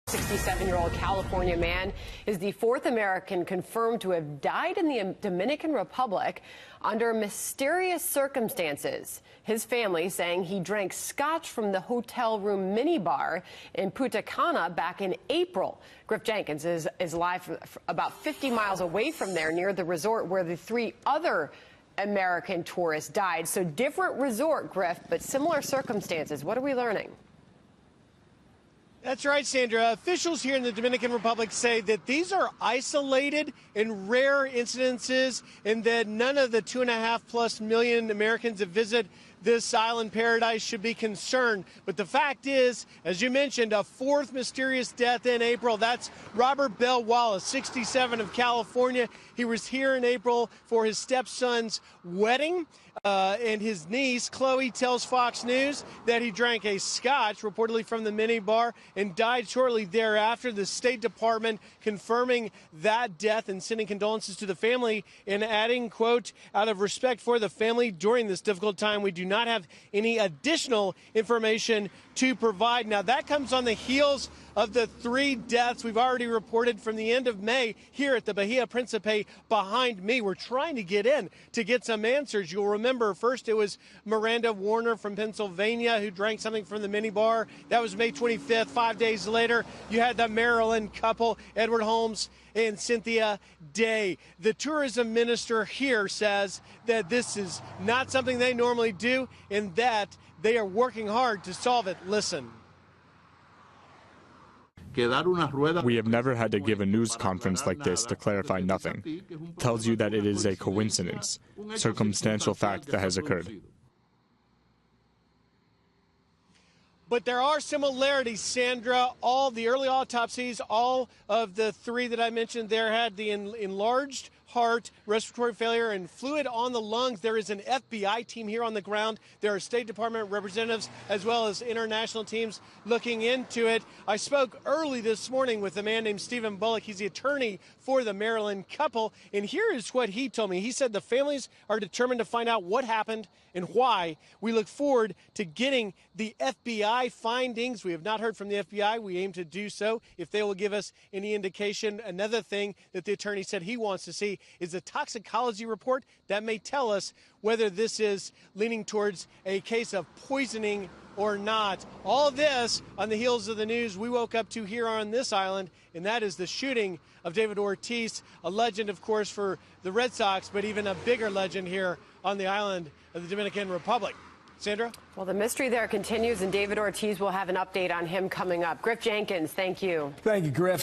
67-year-old California man is the fourth American confirmed to have died in the Dominican Republic under mysterious circumstances. His family saying he drank scotch from the hotel room minibar in Punta Cana back in April. Griff Jenkins is live about 50 miles away from there near the resort where the three other American tourists died. So different resort, Griff, but similar circumstances. What are we learning? That's right, Sandra. Officials here in the Dominican Republic say that these are isolated and rare incidences, and that none of the 2.5+ million Americans that visit this island paradise should be concerned. But the fact is, as you mentioned, a fourth mysterious death in April. That's Robert Bell Wallace, 67, of California. He was here in April for his stepson's wedding. And his niece, Chloe, tells Fox News that he drank a scotch, reportedly from the minibar, and died shortly thereafter. The State Department confirming that death and sending condolences to the family and adding, quote, "Out of respect for the family during this difficult time, we do not have any additional information to provide." Now, that comes on the heels of the 3 deaths we've already reported from the end of May here at the Bahia Principe behind me. We're trying to get in to get some answers. You'll remember first it was Miranda Warner from Pennsylvania who drank something from the minibar. That was May 25th. 5 days later, you had the Maryland couple, Edward Holmes and Cynthia Day. The tourism minister here says that this is not something they normally do and that they are working hard to solve it. Listen. We have never had to give a news conference like this to clarify nothing. Tells you that it is a coincidence, circumstantial fact that has occurred. But there are similarities, Sandra. All the early autopsies, all of the 3 that I mentioned there had the enlarged heart, respiratory failure, and fluid on the lungs. There is an FBI team here on the ground. There are State Department representatives as well as international teams looking into it. I spoke early this morning with a man named Stephen Bullock. He's the attorney for the Maryland couple, and here is what he told me. He said the families are determined to find out what happened and why. We look forward to getting the FBI findings. We have not heard from the FBI. We aim to do so if they will give us any indication. Another thing that the attorney said he wants to see is a toxicology report that may tell us whether this is leaning towards a case of poisoning or not. All this on the heels of the news we woke up to here on this island, and that is the shooting of David Ortiz, a legend, of course, for the Red Sox, but even a bigger legend here on the island of the Dominican Republic. Sandra? Well, the mystery there continues, and David Ortiz will have an update on him coming up. Griff Jenkins, thank you. Thank you, Griff.